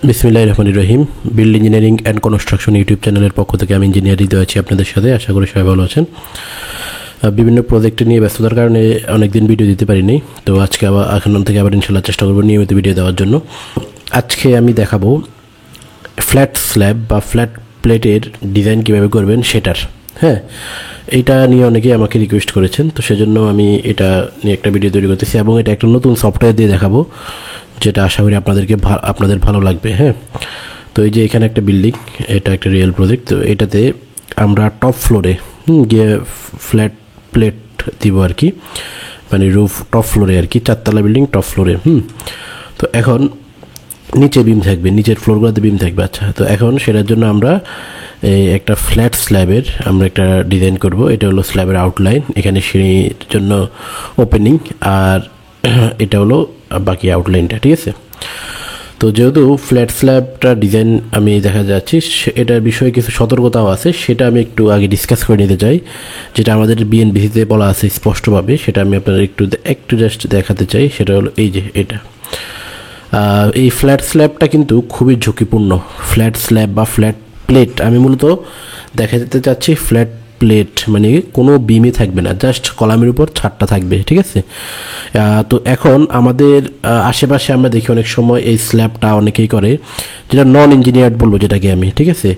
বিসমিল্লাহির রহমানির রহিম। Build engineering and construction YouTube চ্যানেলের পক্ষ থেকে আমি ইঞ্জিনিয়ার হৃদয় আছি আপনাদের সাথে। আশা করি সবাই ভালো আছেন। বিভিন্ন প্রজেক্ট নিয়ে ব্যস্ততার কারণে অনেকদিন ভিডিও দিতে পারিনি, তো আজকে এখন থেকে আবার ইনশাল্লাহ চেষ্টা করবো নিয়মিত ভিডিও দেওয়ার জন্য। আজকে আমি দেখাবো ফ্ল্যাট স্ল্যাব বা ফ্ল্যাট প্লেটের ডিজাইন কীভাবে করবেন সেটার। এইটা নিয়ে অনেকেই আমাকে রিকোয়েস্ট করেছেন, তো সেজন্য আমি এটা নিয়ে একটা ভিডিও তৈরি করতেছি এবং এটা একটা নতুন সফটওয়্যার দিয়ে দেখাবো, যেটা আশা করি আপনাদের ভালো লাগবে। তো এই যে এখানে একটা বিল্ডিং, এটা একটা রিয়েল প্রজেক্ট। তো এটাতে আমরা টপ ফ্লোরে গিয়ে ফ্ল্যাট প্লেট দিব আর কি, মানে রুফ টপ ফ্লোরে আর কি, 4 তলা বিল্ডিং টপ ফ্লোরে। তো এখন নিচে বিম থাকবে, নিচের ফ্লোরগুলোতে বিম থাকবে। আচ্ছা, তো এখন সেটার জন্য আমরা এই একটা ফ্ল্যাট স্ল্যাবের আমরা একটা ডিজাইন করব। এটা হলো স্ল্যাবের আউটলাইন, এখানে সিঁড়ির জন্য ওপেনিং, আর এটা হলো বাকি আউটলাইনটা, ঠিক আছে। তো যেহেতু ফ্ল্যাট স্ল্যাবটা ডিজাইন আমি দেখা যাচ্ছি, এটার বিষয়ে কিছু সতর্কতাও আছে, সেটা আমি একটু আগে ডিসকাস করে নিতে চাই। যেটা আমাদের বিএনবিসিতে বলা আছে স্পষ্টভাবে, সেটা আমি আপনাদের একটু জাস্ট দেখাতে চাই। সেটা হলো এই যে এটা, এই ফ্ল্যাট স্ল্যাবটা কিন্তু খুবই ঝুঁকিপূর্ণ। ফ্ল্যাট স্ল্যাব বা ফ্ল্যাট প্লেট আমি মূলত দেখা যেতে চাচ্ছি ফ্ল্যাট প্লেট, মানে কোনো বিমই থাকবে না, জাস্ট কলামের উপর ছাদটা থাকবে, ঠিক আছে। তো এখন আমাদের আশেপাশে আমরা দেখি অনেক সময় এই স্ল্যাবটা অনেকেই করে, যেটা নন ইঞ্জিনিয়ার্ড বলবো যেটাকে আমি, ঠিক আছে।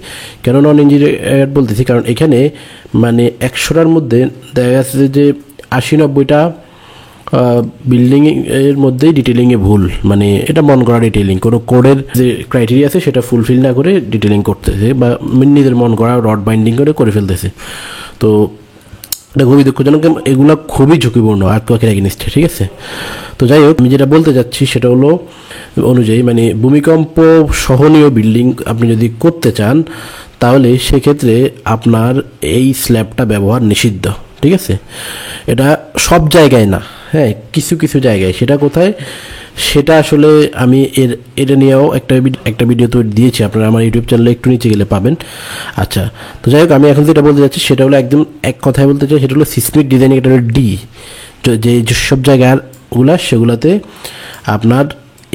কেন নন ইঞ্জিনিয়ার্ড বলতেছি, কারণ এখানে মানে 100টার মধ্যে দেখা যাচ্ছে যে 80-90টা বিল্ডিং এর মধ্যেই ডিটেলিংয়ে ভুল, মানে এটা মন করা ডিটেলিং, কোনো কোডের যে ক্রাইটেরিয়া আছে সেটা ফুলফিল না করে ডিটেলিং করতেছে, বা নিজের মন করা রড বাইন্ডিং করে ফেলতেছে। তো এটা খুবই দুঃখজনক, এগুলো খুবই ঝুঁকিপূর্ণ আর্থওয়ার্কের এগেইনস্টে, ঠিক আছে। তো যাই হোক, আমি যেটা বলতে চাচ্ছি সেটা হলো অনুযায়ী, মানে ভূমিকম্প সহনীয় বিল্ডিং আপনি যদি করতে চান, তাহলে সেক্ষেত্রে আপনার এই স্ল্যাবটা ব্যবহার নিষিদ্ধ, ঠিক আছে। এটা সব জায়গায় না, কিছু কিছু জায়গায়। সেটা কোথায়, সেটা আসলে আমি এটা নিয়েও একটা ভিডিও তৈরি দিয়েছি, আপনারা আমার ইউটিউব চ্যানেলে একটু নিচে গেলে পাবেন। আচ্ছা, তো যাই হোক, আমি এখন যেটা বলতে যাচ্ছি সেটা হলো একদম এক কথায় বলতে চাই, সেটা হলো সিসমিক ডিজাইনিং, এটা হলো ডি। যেসব জায়গাগুলো সেগুলোতে আপনার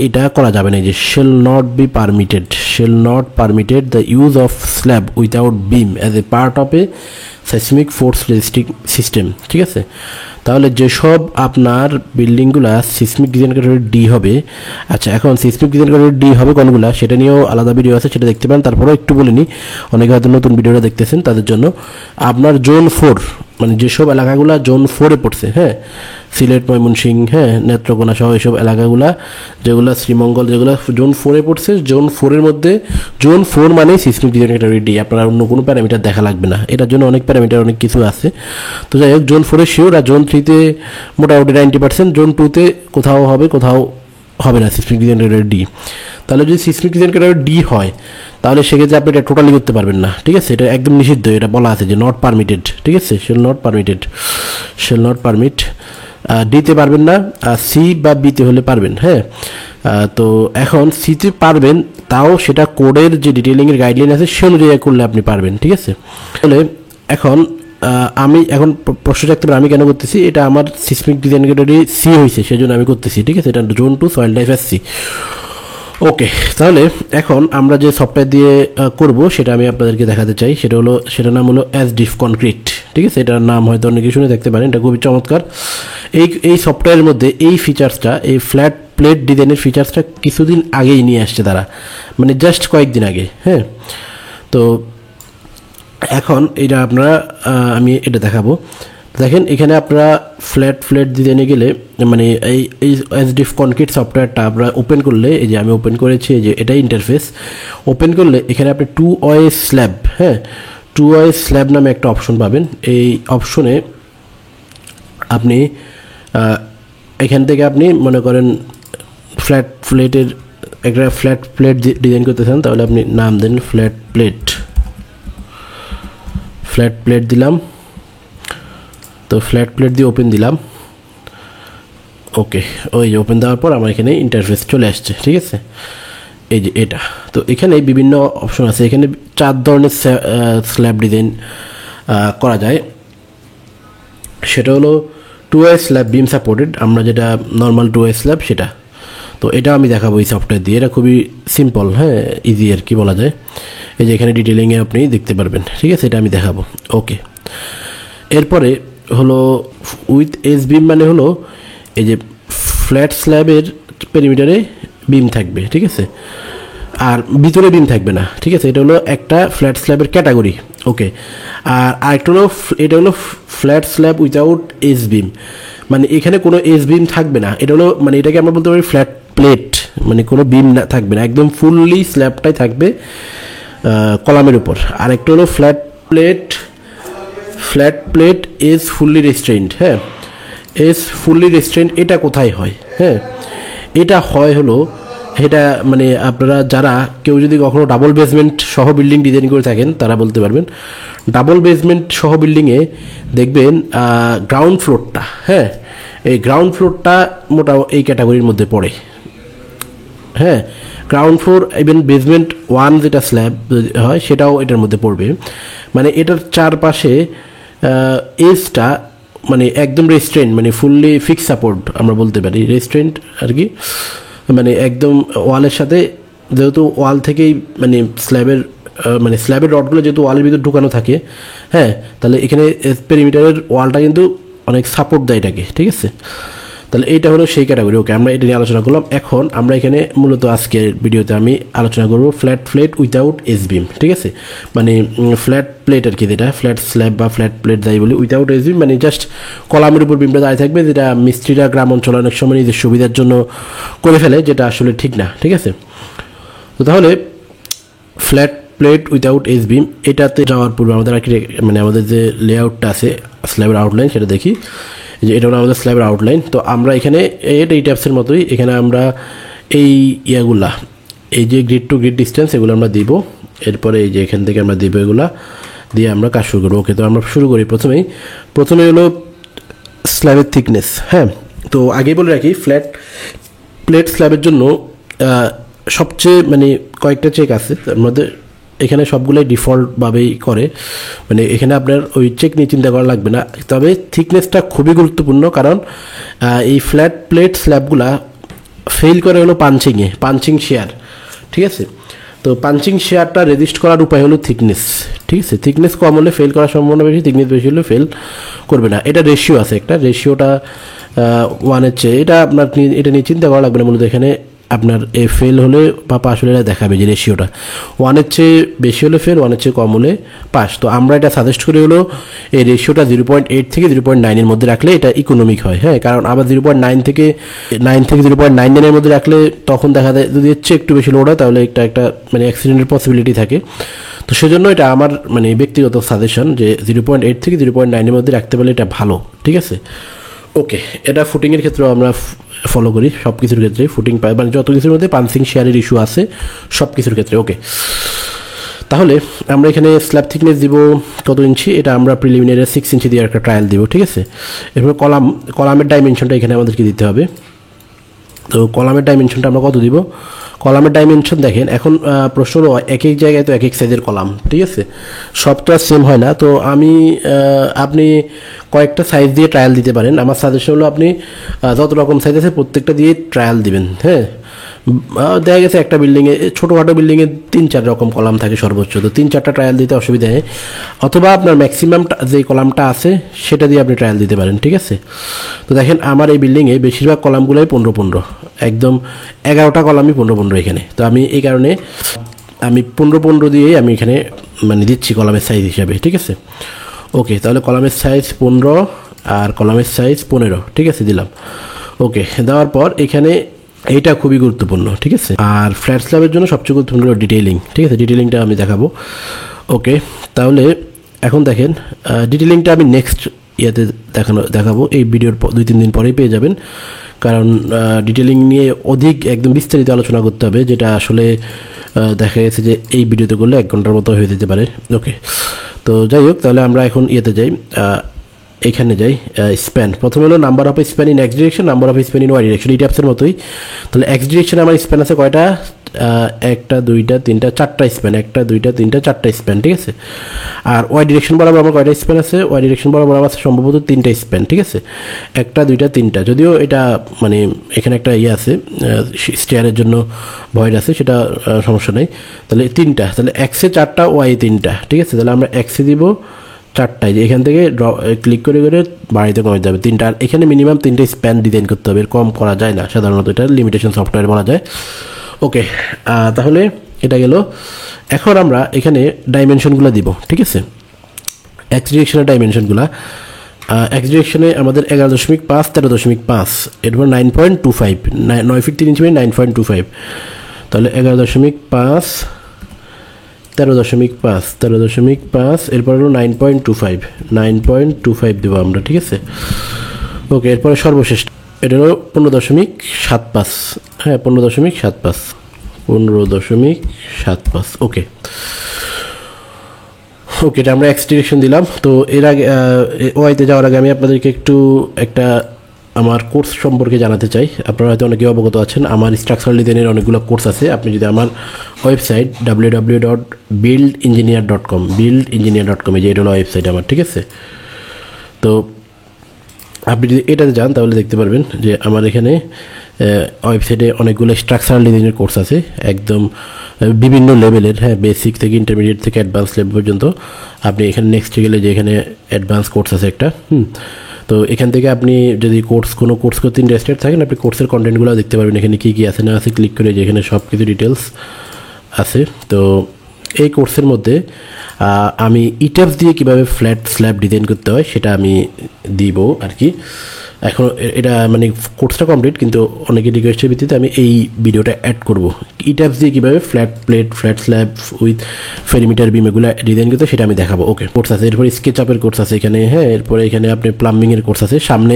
এটা করা যাবে না, যে shall not permitted the use of slab without beam as a part of a seismic force resisting system, ঠিক আছে। তাহলে যেসব আপনার বিল্ডিংগুলো সিসমিক ডিজাইন ক্যাটাগরি ডি হবে, আচ্ছা, এখন সিসমিক ডিজাইন ক্যাটাগরি ডি হবে কোনগুলো, সেটা নিয়েও আলাদা ভিডিও আছে, সেটা দেখতে পারেন। তারপরেও একটু বলে নিই, অনেকে হয়তো নতুন ভিডিওটা দেখতেছেন তাদের জন্য। আপনার জোন 4, মানে যেসব এলাকাগুলো জোন 4-এ পড়ছে, সিলেট, ময়মনসিংহ, নেত্রকোনা সহ এইসব এলাকাগুলা, যেগুলো শ্রীমঙ্গল, যেগুলো জোন 4-এ পড়ছে, জোন 4-এর মধ্যে জোন 4 মানে সিসমিক ডিজাইন ক্যাটাগরি ডি, আপনার অন্য কোনো প্যারামিটার দেখা লাগবে না। এটার জন্য অনেক প্যারামিটার, অনেক কিছু আছে। তো যাই হোক, জোন 4-এ শিওর, আর জোন 3-তে মোটামুটি 90%, জোন 2-তে কোথাও হবে, কোথাও হবে না সিসমিক ডিজাইন ক্যাটাগরি ডি। তাহলে যদি সিসমিক ডিজাইন ক্যাটাগরি ডি হয়, তাহলে সেক্ষেত্রে আপনি এটা টোটালি করতে পারবেন না, ঠিক আছে। এটা একদম নিষিদ্ধ, এটা বলা আছে যে নট পারমিটেড, ঠিক আছে। শেল নট পারমিট, ডিতে পারবেন না, সি বা বিতে হলে পারবেন। তো এখন সিতে পারবেন, তাও সেটা কোডের যে ডিটেলিংয়ের গাইডলাইন আছে সে অনুযায়ী করলে আপনি পারবেন, ঠিক আছে। তাহলে এখন আমি এখন প্রশ্ন রাখতে পারি আমি কেন করতেছি, এটা আমার সিসমিক ডিজাইন ক্যাটাগরি সি হয়েছে, সেজন্য আমি করতেছি, ঠিক আছে। এটা জোন 2 সয়েল টাইপ সি। ওকে, তাহলে এখন আমরা যে সফটওয়্যার দিয়ে করব সেটা আমি আপনাদেরকে দেখাতে চাই। সেটার নাম হলো অ্যাজডিফ কনক্রিট, ঠিক আছে। এটার নাম হয়তো অনেকে শুনে দেখতে পারেন, এটা খুবই চমৎকার। এই সফটওয়্যারের মধ্যে এই ফিচার্সটা, এই ফ্ল্যাট প্লেট ডিজাইনের ফিচার্সটা কিছুদিন আগেই নিয়ে আসছে তারা, মানে জাস্ট কয়েকদিন আগে। তো এখন এটা আমি এটা দেখাবো। দেখেন, এখানে আপনারা ফ্ল্যাট ডিজাইনে গেলে, মানে এই এসডিএফ কনক্রিট সফটওয়্যারটা আপনারা ওপেন করলে, এই যে আমি ওপেন করেছি, এই যে এটাই ইন্টারফেস। ওপেন করলে এখানে আপনি 2-ওয়ে স্ল্যাব, 2-ওয়ে স্ল্যাব নামে একটা অপশন পাবেন। এই অপশনে আপনি এখান থেকে আপনি মনে করেন ফ্ল্যাট প্লেট ডিজাইন করতে চান, তাহলে আপনি নাম দেন ফ্ল্যাট প্লেট দিলাম। তো ফ্ল্যাট প্লেট দিয়ে ওপেন দিলাম। ওকে, ওই যে ওপেন দেওয়ার পর আমার এখানে ইন্টারফেস চলে আসছে, ঠিক আছে। এই যে এটা, তো এখানে বিভিন্ন অপশন আছে। এখানে 4 ধরনের স্ল্যাব ডিজাইন করা যায়। সেটা হলো 2-ওয়ে স্ল্যাব বিম সাপোর্টেড, আমরা যেটা নর্মাল 2-ওয়ে স্ল্যাব সেটা। তো এটা আমি দেখাবো এই সফটওয়্যার দিয়ে। এটা খুবই সিম্পল, হ্যাঁ, ইজি আর কি বলা যায়। এই যে এখানে ডিটেলিংয়ে আপনি দেখতে পারবেন, ঠিক আছে, এটা আমি দেখাবো। ওকে, এরপরে হলো উইথ এস বিম, মানে হলো এই যে ফ্ল্যাট স্ল্যাবের পেরিমিটারে বিম থাকবে, ঠিক আছে, আর ভিতরে বিম থাকবে না, ঠিক আছে। এটা হলো একটা ফ্ল্যাট স্ল্যাবের ক্যাটাগরি। ওকে, আর আরেকটা হলো এটা হলো ফ্ল্যাট স্ল্যাব উইথাউট এস বিম, মানে এখানে কোনো এস বিম থাকবে না। এটা হলো মানে এটাকে আমরা বলতে পারি ফ্ল্যাট প্লেট, মানে কোনো বিম না থাকবে না, একদম ফুললি স্ল্যাবটাই থাকবে কলামের উপর। আর একটা হলো ফ্ল্যাট প্লেট ইজ ফুললি রেস্ট্রেইনড। হ্যাঁ, ইজ ফুললি রেস্ট্রেইনড এটা কোথায় হয়? হ্যাঁ, এটা হয় হলো, এটা মানে আপনারা যারা কেউ যদি কখনো ডাবল বেসমেন্ট সহ বিল্ডিং ডিজাইন করে থাকেন তারা বলতে পারবেন। ডাবল বেসমেন্ট সহ বিল্ডিংয়ে দেখবেন গ্রাউন্ড ফ্লোরটা, হ্যাঁ, এই গ্রাউন্ড ফ্লোরটা মোটা এই ক্যাটাগরির মধ্যে পড়ে। হ্যাঁ, গ্রাউন্ড ফ্লোর ইভেন বেসমেন্ট 1 যেটা স্ল্যাব হয় সেটাও এটার মধ্যে পড়বে। মানে এটার চারপাশে এজটা মানে একদম রেস্ট্রেন্ট, মানে ফুললি ফিক্স সাপোর্ট আমরা বলতে পারি, রেস্ট্রেন্ট আর কি, মানে একদম ওয়ালের সাথে, যেহেতু ওয়াল থেকেই মানে স্ল্যাবের রডগুলো যেহেতু ওয়ালের ভিতর ঢুকানো থাকে, হ্যাঁ, তাহলে এখানে পেরিমিটারের ওয়ালটা কিন্তু অনেক সাপোর্ট দেয় এটাকে, ঠিক আছে। তাহলে এইটা হলো সেই ক্যাটাগরি। ওকে, আমরা এটা নিয়ে আলোচনা করলাম। এখন আমরা এখানে মূলত আজকের ভিডিওতে আমি আলোচনা করবো ফ্ল্যাট প্লেট উইথাউট এস বিম, ঠিক আছে, মানে ফ্ল্যাট প্লেট আর কি, যেটা ফ্ল্যাট স্ল্যাব বা ফ্ল্যাট প্লেট যাই বলি, উইথাউট এস বিম, মানে জাস্ট কলামের উপর বিমটা দাঁড়িয়ে থাকবে, যেটা মিস্ত্রিরা গ্রাম অঞ্চলে অনেক সময় নিজের সুবিধার জন্য করে ফেলে, যেটা আসলে ঠিক না, ঠিক আছে। তো তাহলে ফ্ল্যাট প্লেট উইথাউট এস বিম এটাতে যাওয়ার পূর্বে আমাদের আর কি মানে আমাদের যে লেআউটটা আছে স্ল্যাবের আউটলাইন সেটা দেখি। যে এটা হলো আমাদের স্ল্যাবের আউটলাইন। তো আমরা এখানে এই ট্যাপসের মতোই এখানে আমরা এই ইয়াগুলা, এই যে গ্রিড টু গ্রিড ডিস্টেন্স এগুলো আমরা দিব। এরপরে এই যে এখান থেকে আমরা দিব, এগুলা দিয়ে আমরা কাজ শুরু করবো। ওকে, তো আমরা শুরু করি প্রথমে হলো স্ল্যাবের থিকনেস। হ্যাঁ, তো আগেই বলে রাখি ফ্ল্যাট প্লেট স্ল্যাবের জন্য সবচেয়ে মানে কয়েকটা চেক আছে, তার মধ্যে এখানে সবগুলোই ডিফল্টভাবেই করে, মানে এখানে আপনার ওই চেক নিয়ে চিন্তা করা লাগবে না। তবে থিকনেসটা খুবই গুরুত্বপূর্ণ, কারণ এই ফ্ল্যাট প্লেট স্ল্যাবগুলা ফেল করে হলো পাঞ্চিং শেয়ার, ঠিক আছে। তো পাঞ্চিং শেয়ারটা রেজিস্ট করার উপায় হলো থিকনেস, ঠিক আছে। থিকনেস কম হলে ফেল করার সম্ভাবনা বেশি, থিকনেস বেশি হলে ফেল করবে না। এটা রেশিও আছে, একটা রেশিওটা 1-এর চেয়ে, এটা আপনার এটা নিয়ে চিন্তা করা লাগবে না। মূলত এখানে আপনার ফেল হলে বা পাস হলে দেখাবে যে রেশিওটা 1-এর চেয়ে বেশি হলে ফেল, 1-এর চেয়ে কম হলে পাস। তো আমরা এটা সাজেস্ট করি হলো এই রেশিওটা 0.8 থেকে 0.9-এর মধ্যে রাখলে এটা ইকোনমিক হয়। হ্যাঁ, কারণ আবার 0.9 থেকে 0.99-এর মধ্যে রাখলে তখন দেখা যায় যদি এর চেয়ে একটু বেশি লোড হয় তাহলে একটা মানে অ্যাক্সিডেন্টের পসিবিলিটি থাকে। তো সেজন্য এটা আমার মানে ব্যক্তিগত সাজেশন যে 0.8 থেকে 0.9-এর মধ্যে রাখতে পারলে এটা ভালো, ঠিক আছে। ওকে, এটা ফুটিংয়ের ক্ষেত্রেও আমরা ফলো করি, সব কিছুর ক্ষেত্রে ফুটিং পাই, মানে যত কিছুর মধ্যে পাঞ্চিং শেয়ারের ইস্যু আছে সব কিছুর ক্ষেত্রে। ওকে, তাহলে আমরা এখানে স্ল্যাব থিকনেস দিব কত ইঞ্চি, এটা আমরা প্রিলিমিনারি 6 ইঞ্চি দিয়ে একটা ট্রায়াল দিব, ঠিক আছে। এরপর কলামের ডাইমেনশনটা এখানে আমাদেরকে দিতে হবে। তো কলামের ডাইমেনশনটা আমরা কত দিব? কলামের ডাইমেনশন দেখেন, এখন প্রশ্ন হলো এক এক জায়গায় তো এক এক সাইজের কলাম, ঠিক আছে, সব তো আর সেম হয় না। তো আপনি কয়েকটা সাইজ দিয়ে ট্রায়াল দিতে পারেন। আমার সাজেশন হলো আপনি যত রকম সাইজ আছে প্রত্যেকটা দিয়ে ট্রায়াল দিবেন। হ্যাঁ, দেখা গেছে একটা বিল্ডিংয়ে, ছোটোখাটো বিল্ডিংয়ে 3-4 রকম কলাম থাকে সর্বোচ্চ, তো 3-4টা ট্রায়াল দিতে অসুবিধা নেই। অথবা আপনার ম্যাক্সিমাম যে কলামটা আছে সেটা দিয়ে আপনি ট্রায়াল দিতে পারেন, ঠিক আছে। তো দেখেন আমার এই বিল্ডিংয়ে বেশিরভাগ কলামগুলোই 15-15, একদম 11টা কলামই 15-15 এখানে। তো আমি এই কারণে আমি 15-15 দিয়েই আমি এখানে মানে দিচ্ছি কলামের সাইজ হিসাবে, ঠিক আছে। ওকে, তাহলে কলামের সাইজ 15 আর কলামের সাইজ 15, ঠিক আছে, দিলাম। ওকে, দেওয়ার পর এখানে এইটা খুবই গুরুত্বপূর্ণ, ঠিক আছে। আর ফ্ল্যাট স্ল্যাবের জন্য সবচেয়ে গুরুত্বপূর্ণ হলো ডিটেইলিং, ঠিক আছে, ডিটেইলিংটা আমি দেখাবো। ওকে, তাহলে এখন দেখেন ডিটেইলিংটা আমি নেক্সট দেখাবো, এই ভিডিওর 2-3 দিন পরেই পেয়ে যাবেন, কারণ ডিটেইলিং নিয়ে অধিক একদম বিস্তারিত আলোচনা করতে হবে, যেটা আসলে দেখা গেছে যে এই ভিডিওতে করলে 1 ঘন্টার মতো হয়ে যেতে পারে। ওকে, তো যাই হোক, তাহলে আমরা এখন যাই এখানে যাই, স্প্যান প্রথমে হলো number of span in x direction, number of span in y direction, এই ট্যাপসের মতোই। তাহলে এক্স ডিরেকশনে আমার স্প্যান আছে কয়টা, একটা দুইটা তিনটা চারটা স্প্যান, একটা দুইটা তিনটা চারটা স্প্যান, ঠিক আছে। আর ওয়াই ডিরেকশন বরাবর আমার কয়টা স্প্যান আছে, ওয়াই ডিরেকশন বরাবর আমার আছে সম্ভবত তিনটা স্প্যান, ঠিক আছে, একটা দুইটা তিনটা, যদিও এটা মানে এখানে একটা ইয়ে আছে স্টেয়ারের জন্য ভয়েড আছে, সেটা সমস্যা নেই। তাহলে তিনটা, তাহলে এক্সে চারটা ওয়াই তিনটা, ঠিক আছে। তাহলে আমরা এক্সে দিব চারটায়, যে এখান থেকে ক্লিক করে করে বাড়িতে কমে যাবে তিনটা। আর এখানে মিনিমাম তিনটে স্প্যান ডিজাইন করতে হবে, এর কম করা যায় না সাধারণত, এটা লিমিটেশন সফটওয়্যার বলা যায়। ওকে, তাহলে এটা গেল। এখন আমরা এখানে ডাইমেনশনগুলো দিব, ঠিক আছে, এক্স ডিরেকশনের ডাইমেনশনগুলো। এক্স ডিরেকশনে আমাদের 11.5 13.5, এরপর 9.25, 9 ফিট 3 ইঞ্চি 9.25, তাহলে 11.5 13.5, এরপর হলো 9.25 দেবো আমরা, ঠিক আছে। ওকে, এরপরে সর্বশেষ এটা হলো 15.75, হ্যাঁ 15.75। ওকে, এটা আমরা এক্স ডিরেকশন দিলাম। তো এর আগে ওয়াইতে যাওয়ার আগে আমি আপনাদেরকে একটু একটা আমার কোর্স সম্পর্কে জানাতে চাই। আপনারা হয়তো অনেকে অবগত আছেন, আমার স্ট্রাকচারাল ডিজাইনের অনেকগুলো কোর্স আছে। আপনি যদি আমার ওয়েবসাইট www.buildengineer.com এই যে এটা হলো ওয়েবসাইট আমার, ঠিক আছে। তো আপনি যদি এটাতে যান তাহলে দেখতে পারবেন যে আমার এখানে ওয়েবসাইটে অনেকগুলো স্ট্রাকচারাল ডিজাইনের কোর্স আছে, একদম বিভিন্ন লেভেলের, হ্যাঁ বেসিক থেকে ইন্টারমিডিয়েট থেকে অ্যাডভান্স লেভেল পর্যন্ত। আপনি এখানে নেক্সটে গেলে যে এখানে অ্যাডভান্স কোর্স আছে একটা, তো এখান থেকে আপনি যদি কোনো কোর্স করতে ইন্টারেস্টেড থাকেন, আপনি কোর্সের কন্টেন্টগুলো দেখতে পারবেন, এখানে কী কী আছে না আছে ক্লিক করে, যে এখানে সব কিছু ডিটেলস আছে। তো এই কোর্সের মধ্যে আমি ইটাপস দিয়ে কীভাবে ফ্ল্যাট স্ল্যাব ডিজাইন করতে হয় সেটা আমি দিব আর কি। এখন এটা মানে কোর্সটা কমপ্লিট, কিন্তু অনেকে রিকোয়েস্টের ভিত্তিতে আমি এই ভিডিওটা অ্যাড করব, ইটাপস দিয়ে কীভাবে flat plate flat slab with perimeter beam এগুলো ডিজাইন করতে সেটা আমি দেখাবো। ওকে, কোর্স আছে, এরপরে স্কেচ আপের কোর্স আছে এখানে, হ্যাঁ এরপরে এখানে আপনি প্লাম্বিংয়ের কোর্স আছে, সামনে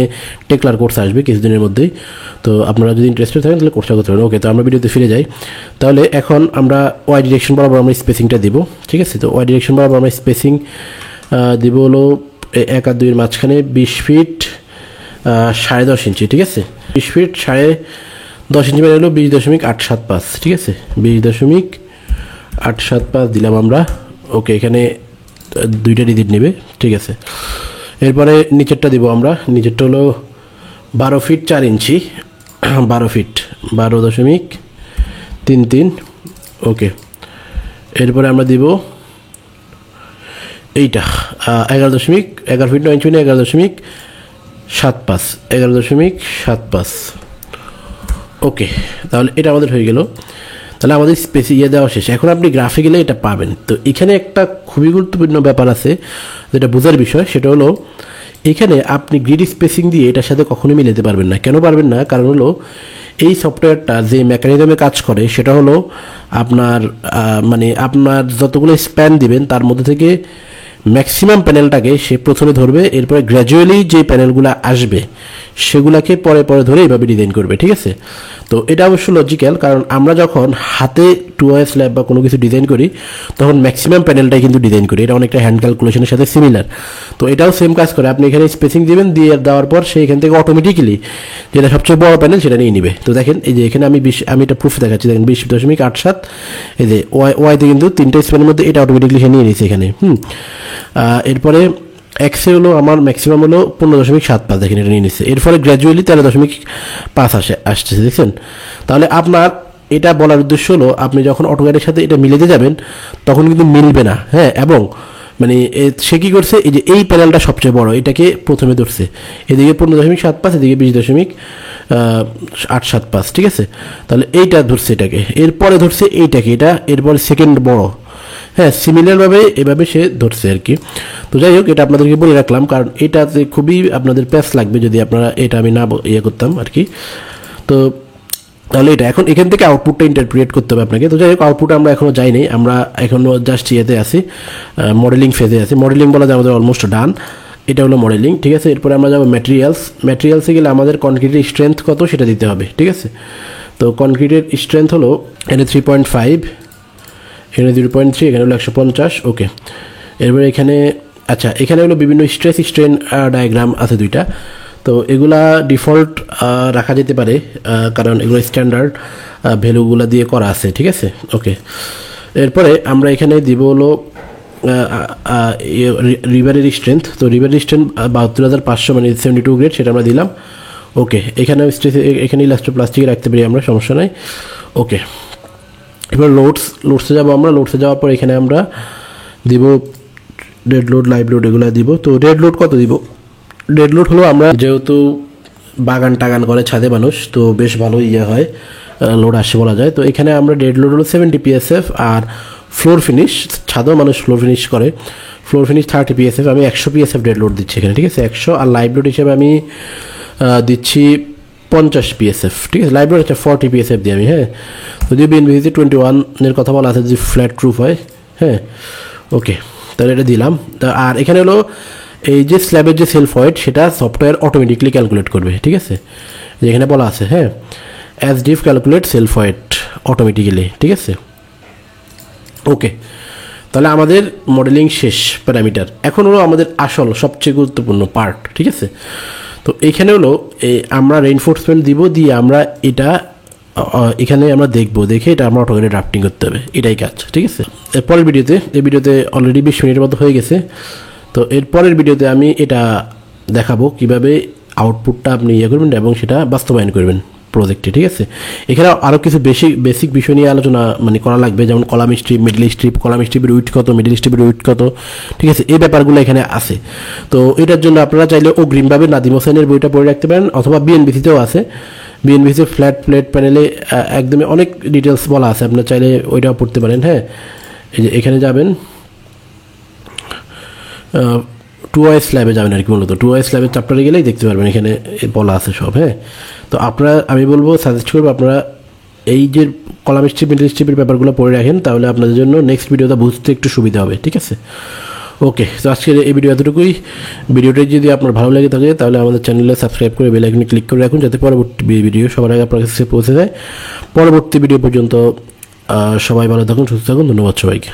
টেকলার কোর্স আসবে কিছুদিনের মধ্যেই। তো আপনারা যদি ইন্টারেস্টেড থাকেন তাহলে কোর্সটা করতে পারেন। ওকে, তো আমরা ভিডিওতে ফিরে যাই। তাহলে এখন আমরা ওয়াই ডিরেকশন বরাবর আমরা স্পেসিংটা দিব, ঠিক আছে। তো ওয়াই ডিরেকশন বরাবর আমরা স্পেসিং দিব হলো 1 আর 2 এর মাঝখানে 20 ফিট 10.5 ইঞ্চি, ঠিক আছে। 20 ফিট 10.5 ইঞ্চি মানে হলো 20.875, ঠিক আছে, 20.875 দিলাম আমরা। ওকে, এখানে 2টা ডিজিট নেবে, ঠিক আছে। এরপরে নিচেরটা দিব আমরা, নিচেরটা হলো 12 ফিট 4 ইঞ্চি, 12.33। ওকে, এরপরে আমরা দিব এইটা 11 ফিট 9 ইঞ্চি 11.75। ওকে, তাহলে এটা আমাদের হয়ে গেল। তাহলে আমাদের দেওয়া শেষ। এখন আপনি গ্রাফে গেলে এটা পাবেন। তো এখানে একটা খুবই গুরুত্বপূর্ণ ব্যাপার আছে যেটা বোঝার বিষয়, সেটা হলো এখানে আপনি গ্রিড স্পেসিং দিয়ে এটার সাথে কখনোই মিলাতে পারবেন না। কেন পারবেন না? কারণ হলো এই সফটওয়্যারটা যে মেকানিজমে কাজ করে সেটা হলো আপনার আপনার যতগুলো স্প্যান দিবেন তার মধ্যে থেকে ম্যাক্সিমাম প্যানেলটাকে সে প্রথমে ধরবে, এরপরে গ্র্যাজুয়ালি যে প্যানেলগুলো আসবে সেগুলোকে পরে পরে ধরে এইভাবে ডিজাইন করবে, ঠিক আছে। তো এটা অবশ্য লজিক্যাল, কারণ আমরা যখন হাতে 2 স্ল্যাব বা কোনো কিছু ডিজাইন করি তখন ম্যাক্সিমাম প্যানেলটাই কিন্তু ডিজাইন করি, এটা অনেকটা হ্যান্ড ক্যালকুলেশনের সাথে সিমিলার। তো এটাও সেম কাজ করে, আপনি এখানে স্পেসিং দিবেন, দেওয়ার পর সে এখান থেকে অটোমেটিক্যালি যেটা সবচেয়ে বড় প্যানেল সেটা নিয়ে নিবে। তো দেখেন এই যে এখানে আমি এটা প্রুফ দেখাচ্ছি, দেখেন 20.87, এই যে ওয়াইতে কিন্তু 3টা স্প্যানের মধ্যে এটা অটোমেটিক্যালি সে নিয়ে নিয়েছে এখানে। এরপরে এক্সে হলো আমার ম্যাক্সিমাম হলো 15.75, দেখেন এটা নিয়ে নিচ্ছে। এর ফলে গ্র্যাজুয়ালি 13.5 আসতেছে, দেখছেন। তাহলে আপনার এটা বলার উদ্দেশ্য হলো আপনি যখন অটোক্যাডের সাথে এটা মিলাতে যাবেন তখন কিন্তু মিলবে না, হ্যাঁ। এবং সে কী করছে, এই যে এই প্যানেলটা সবচেয়ে বড়, এটাকে প্রথমে ধরছে, এদিকে 15.75, এদিকে 20.875, ঠিক আছে। তাহলে এইটা ধরছে এটাকে, এরপরে ধরছে এইটাকে, এটা এরপরে সেকেন্ড বড়, হ্যাঁ সিমিলারভাবে এভাবে সে ধরছে আর কি। তো যাই হোক, এটা আপনাদেরকে বলে রাখলাম, কারণ এটাতে খুবই আপনাদের প্যাচ লাগবে যদি আপনারা এটা আমি না করতাম আর কি। তো তাহলে এটা এখন এখান থেকে আউটপুটটা ইন্টারপ্রিট করতে হবে আপনাকে। তো যাই হোক, আউটপুট আমরা এখনও যাইনি, আমরা এখনও জাস্ট আছি, মডেলিং ফেজে আছি। মডেলিং বলা যায় আমাদের অলমোস্ট ডান, এটা হলো মডেলিং, ঠিক আছে। এরপরে আমরা যাবো ম্যাটেরিয়ালসে গেলে আমাদের কনক্রিটের স্ট্রেংথ কত সেটা দিতে হবে, ঠিক আছে। তো কনক্রিটের স্ট্রেংথ হলো এখানে 3.5, এখানে 0.3, এখানে হলো 150। ওকে, এরপরে এখানে আচ্ছা, এখানে হলো বিভিন্ন স্ট্রেস স্ট্রেন ডায়াগ্রাম আছে দুইটা। তো এগুলা ডিফল্ট রাখা যেতে পারে, কারণ এগুলো স্ট্যান্ডার্ড ভ্যালুগুলো দিয়ে করা আছে, ঠিক আছে। ওকে, এরপরে আমরা এখানে দিব হলো রিভারের স্ট্রেংথ। তো রিভারের স্ট্রেংথ 72,500 মানে 72 গ্রেড, সেটা আমরা দিলাম। ওকে, এখানে এখানে ইলাস্টোপ্লাস্টিক রাখতে পারি আমরা, সমস্যা নাই। ওকে, এবার লোডসে যাবো আমরা। লোডসে যাওয়ার পর এখানে আমরা দিব ডেড লোড, লাইভ লোড এগুলো দিব। তো ডেড লোড কত দিব? ডেড লোড হলো, আমরা যেহেতু বাগান টাগান করে ছাদে মানুষ, তো বেশ ভালো হয়, লোড আসে বলা যায়। তো এখানে আমরা ডেড লোড হলো 70 PSF, আর ফ্লোর ফিনিশ, ছাদেও মানুষ ফ্লোর ফিনিশ করে, ফ্লোর ফিনিশ 30 PSF। আমি 100 PSF ডেড লোড দিচ্ছি এখানে, ঠিক আছে, 100। আর লাইভ লোড হিসেবে আমি দিচ্ছি 50 PSF, ঠিক আছে। লাইভ লোড 40 PSF দিই আমি, হ্যাঁ। যদি বিএনবিসি 21-এর কথা বলা আছে, যদি ফ্ল্যাট রুফ হয়, হ্যাঁ। ওকে, তাহলে এটা দিলাম। আর এখানে হলো এই যে স্ল্যাবের যে সেলফ ওয়েট, সেটা সফটওয়্যার অটোমেটিকলি ক্যালকুলেট করবে, ঠিক আছে, যেখানে বলা আছে, হ্যাঁ, SDF calculate self wait automatically, ঠিক আছে। ওকে, তাহলে আমাদের মডেলিং শেষ প্যারামিটার। এখন হলো আমাদের আসল সবচেয়ে গুরুত্বপূর্ণ পার্ট, ঠিক আছে। তো এইখানে হলো আমরা রেইনফোর্সমেন্ট দিব, দিয়ে আমরা এটা এখানে আমরা দেখে এটা আমরা অটোমেটিক ড্রাফটিং করতে হবে, এটাই কাজ, ঠিক আছে। এরপরের ভিডিওতে, এই ভিডিওতে অলরেডি 20 মিনিটের মতো হয়ে গেছে। তো এরপরের ভিডিওতে আমি এটা দেখাবো কিভাবে আউটপুটটা আপনি করবেন এবং সেটা বাস্তবায়ন করবেন প্রজেক্টে, ঠিক আছে। এখানে আরও কিছু বেসিক বিষয় নিয়ে আলোচনা করা লাগবে, যেমন column strip, middle strip, column স্ট্রিপের উইথ কত, মিডল স্ট্রিপের উইথ কত, ঠিক আছে, এই ব্যাপারগুলো এখানে আছে। তো এটার জন্য আপনারা চাইলে অগ্রিমভাবে নাদিম হোসেনের বইটা পড়ে রাখতে পারেন, অথবা বিএনবিসিতেও আছে। বিএনবিসি ফ্ল্যাট প্লেট প্যানেলে একদমই অনেক ডিটেলস বলা আছে, আপনারা চাইলে ওইটাও পড়তে পারেন, হ্যাঁ। এই যে এখানে যাবেন, 2OS স্ল্যাবে যাবেন আর কি, মূলত 2OS স্ল্যাবের চ্যাপ্টারে গেলেই দেখতে পারবেন, এখানে বলা আছে সব, হ্যাঁ। তো আপনারা, আমি বলবো, সাজেস্ট করবো আপনারা এই যে কলাম স্ট্রিপ, মিডল স্ট্রিপের ব্যাপারগুলো পড়ে রাখেন, তাহলে আপনাদের জন্য নেক্সট ভিডিওটা বুঝতে একটু সুবিধা হবে, ঠিক আছে। ওকে, তো আজকের এই ভিডিও এতটুকুই। ভিডিওটি যদি আপনার ভালো লেগে থাকে, তাহলে আমাদের চ্যানেলে সাবস্ক্রাইব করে বেল আইকনে ক্লিক করে রাখুন, যাতে পরবর্তী ভিডিও সবার আগে আপনার কাছে পৌঁছে যায়। পরবর্তী ভিডিও পর্যন্ত সবাই ভালো থাকুন, সুস্থ থাকুন। ধন্যবাদ সবাইকে।